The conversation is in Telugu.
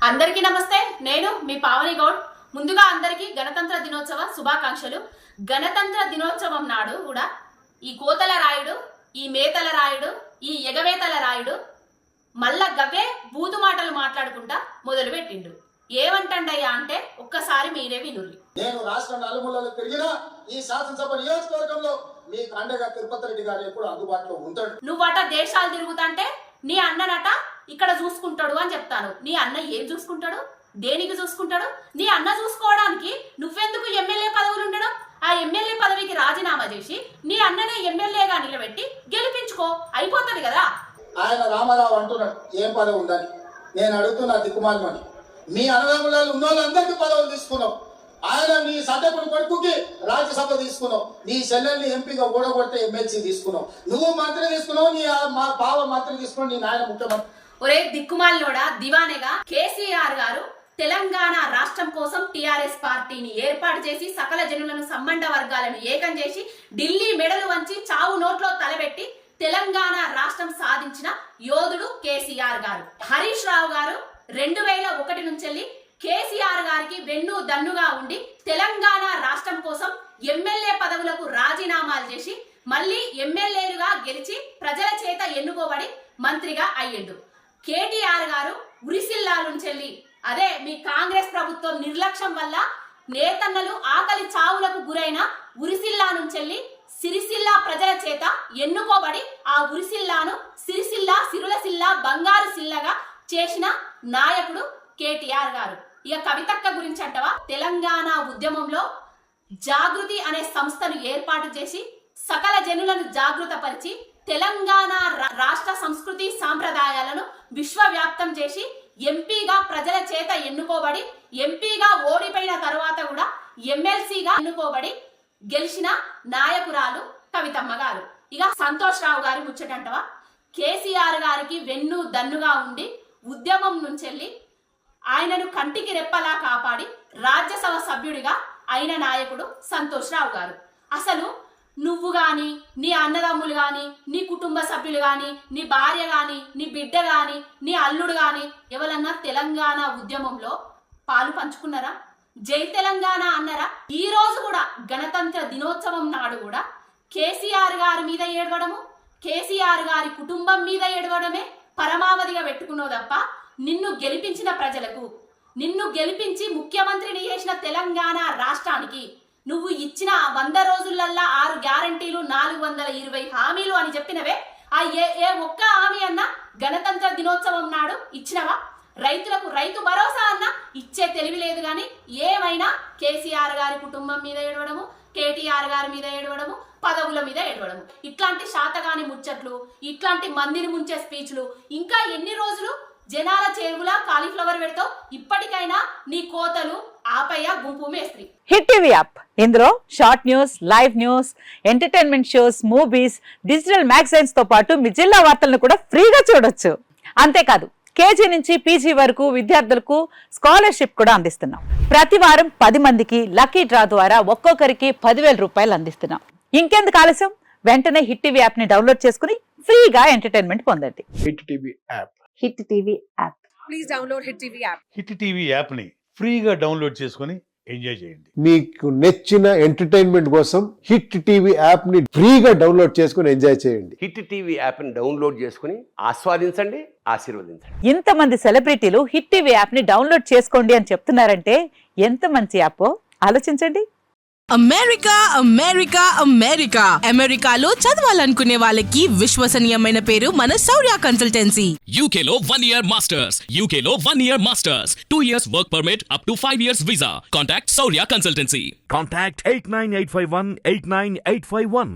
అందరికీ నమస్తే. నేను మీ పావని గౌడ్. ముందుగా అందరికీ గణతంత్ర దినోత్సవ శుభాకాంక్షలు. గణతంత్ర దినోత్సవం నాడు కూడా ఈ కోతల రాయుడు, ఈ మేతల రాయుడు, ఈ ఎగవేతల రాయుడు మళ్ళా గవ్వే బూతు మాటలు మాట్లాడుకుంటా మొదలు పెట్టిండు. ఏమంటండయ్యా అంటే ఒక్కసారి మీరే వినుర్రి. నేను రాష్ట్ర నలుమూలలో తిరిగిన ఈ శాసనసభ నియోజకవర్గంలో మీకు అండగా తిరుపతి రెడ్డి గారు ఎప్పుడు అందుబాటులో ఉంటాడు. నువ్వట దేశాలు తిరుగుతాంటే నీ అన్ననట ఇక్కడ చూసుకుంటాడు అని చెప్తాను. నీ అన్న ఏం చూసుకుంటాడు? దేనికి చూసుకుంటాడు? నీ అన్న చూసుకోవడానికి నువ్వెందుకు ఎమ్మెల్యే పదవులు ఉండడం? ఆ ఎమ్మెల్యే పదవికి రాజీనామా చేసి నీ అన్ననే ఎమ్మెల్యేగా నిలబెట్టి గెలిపించుకో, అయిపోతుంది కదా. ఆయన రామారావు అంటున్నాడు ఏం పదవి ఉందని. నేను అడుగుతున్నా దిక్కుమాలమని, మీ అన్నదమ్ములలో ఉన్న వాళ్ళందరికీ పదవులు తీసుకున్నావు. ఆయన నీ సడ్డకుని కొడుకుకి రాజ్యసభ తీసుకున్నావు, నీ చెల్లెల్ని ఎంపీగా ఓడగొట్టే ఎమ్మెల్సీ తీసుకున్నావు, నువ్వు మంత్రి తీసుకున్నావు, నీ మా బావ మంత్రి తీసుకున్నావు, నీ నాయన ముఖ్యమంత్రి. ఒరే దిక్కుమాలినోడా, దివానేగా కేసీఆర్ గారు తెలంగాణ రాష్ట్రం కోసం టిఆర్ఎస్ పార్టీని ఏర్పాటు చేసి సకల జనులను సంబంధ వర్గాలను ఏకం చేసి ఢిల్లీ మెడలు వంచి చావు నోట్లో తలబెట్టి తెలంగాణ రాష్ట్రం సాధించిన యోధుడు కేసీఆర్ గారు. హరీష్ రావు గారు 2001 నుంచి కేసీఆర్ గారికి వెన్ను దన్నుగా ఉండి తెలంగాణ రాష్ట్రం కోసం ఎమ్మెల్యే పదవులకు రాజీనామాలు చేసి మళ్ళీ ఎమ్మెల్యేలుగా గెలిచి ప్రజల చేత ఎన్నుకోబడి మంత్రిగా అయ్యిండు. కేటీఆర్ గారు ఉరిసిల్లా నుంచి అదే మీ కాంగ్రెస్ ప్రభుత్వం నిర్లక్ష్యం వల్ల నేతన్నలు ఆకలి చావులకు గురైన ఉరిసిల్లా నుంచి సిరిసిల్ల ప్రజల చేత ఎన్నుకోబడి ఆ ఉరిసిల్లాను సిరిసిల్ల సిరులసిల్ల బంగారు సిల్లగా చేసిన నాయకుడు కేటీఆర్ గారు. ఇక కవితక్క గురించి అంటవా, తెలంగాణ ఉద్యమంలో జాగృతి అనే సంస్థను ఏర్పాటు చేసి సకల జనులను జాగృతపరిచి తెలంగాణ రాష్ట్ర సంస్కృతి సాంప్రదాయాలను విశ్వవ్యాప్తం చేసి ఎంపీగా ప్రజల చేత ఎన్నుకోబడి ఎంపీగా ఓడిపోయిన తర్వాత కూడా ఎమ్మెల్సీగా ఎన్నుకోబడి గెలిచిన నాయకురాలు కవితమ్మ గారు. ఇక సంతోష్ రావు గారి ముచ్చటంటవా, కేసీఆర్ గారికి వెన్ను దన్నుగా ఉండి ఉద్యమం నుంచి ఆయనను కంటికి రెప్పలా కాపాడి రాజ్యసభ సభ్యుడిగా అయిన నాయకుడు సంతోష్ రావు గారు. అసలు నువ్వు గాని, నీ అన్నదమ్ములు గాని, నీ కుటుంబ సభ్యులు గాని, నీ భార్య గాని, నీ బిడ్డ గాని, నీ అల్లుడు గాని ఎవరన్నా తెలంగాణ ఉద్యమంలో పాలు పంచుకున్నారా? జై తెలంగాణ అన్నారా? ఈ రోజు కూడా గణతంత్ర దినోత్సవం నాడు కూడా కేసీఆర్ గారి మీద ఏడవడము, కేసీఆర్ గారి కుటుంబం మీద ఏడవడమే పరమావధిగా పెట్టుకున్నావు తప్ప నిన్ను గెలిపించిన ప్రజలకు, నిన్ను గెలిపించి ముఖ్యమంత్రిని చేసిన తెలంగాణ రాష్ట్రానికి నువ్వు ఇచ్చిన 100 రోజులల్లా 6 గ్యారంటీలు 420 హామీలు అని చెప్పినవే ఆ ఏ ఒక్క హామీ అన్నా గణతంత్ర దినోత్సవం నాడు ఇచ్చినవా? రైతులకు రైతు భరోసా అన్నా ఇచ్చే తెలివి లేదు. కానీ ఏమైనా కేసీఆర్ గారి కుటుంబం మీద ఏడవడము, కేటీఆర్ గారి మీద ఏడవడము, పదవుల మీద ఏడవడము, ఇట్లాంటి శాతగాని ముచ్చట్లు, ఇట్లాంటి మందిని ముంచే స్పీచ్లు ఇంకా ఎన్ని రోజులు జనాల చెరువులా కాలీఫ్లవర్ పెడతావు? ఇప్పటికైనా నీ కోతలు ఆపయ్య గుంపు మేస్త్రి. హిట్ టీవీ యాప్, ఇందులో short news, live news, entertainment shows, movies, digital magazines తో పాటు మీ జిల్లా వార్తలను కూడా ఫ్రీగా చూడొచ్చు. అంతేకాదు కేజీ నుంచి పీజీ వరకు విద్యార్థులకు స్కాలర్షిప్ కూడా అందిస్తున్నాం. ప్రతి వారం 10 మందికి లక్కీ డ్రా ద్వారా ఒక్కొక్కరికి 10,000 రూపాయలు అందిస్తున్నాం. ఇంకెందుకు ఆలస్యం, వెంటనే హిట్ టీవీ యాప్ ని డౌన్లోడ్ చేసుకుని ఫ్రీగా ఎంటర్టైన్మెంట్ పొందండి. Hit TV app. Hit TV app. Please download hit TV app. Hit TV app ని ఫ్రీగా డౌన్లోడ్ చేసుకుని ఎంజాయ్ చేయండి. మీకు నచ్చిన ఎంటర్టైన్మెంట్ కోసం హిట్ టీవీ యాప్ ని ఫ్రీగా డౌన్లోడ్ చేసుకుని ఎంజాయ్ చేయండి. హిట్ టీవీ యాప్ ని డౌన్లోడ్ చేసుకుని ఆస్వాదించండి, ఆశీర్వదించండి. ఇంతమంది సెలబ్రిటీలు హిట్ టీవీ యాప్ ని డౌన్లోడ్ చేసుకోండి అని చెప్తున్నారంటే ఎంత మంచి యాప్ ఆలోచించండి. అమెరికా అమెరికా అమెరికా అమెరికాలో చదవాలనుకునే వాళ్ళకి విశ్వసనీయమైన పేరు మన శౌర్య కన్సల్టెన్సీ. UK లో 1 year masters. UK లో 1 year masters. 2 years work permit up to 5 years visa. Contact Saurya Consultancy. Contact 89851 89851.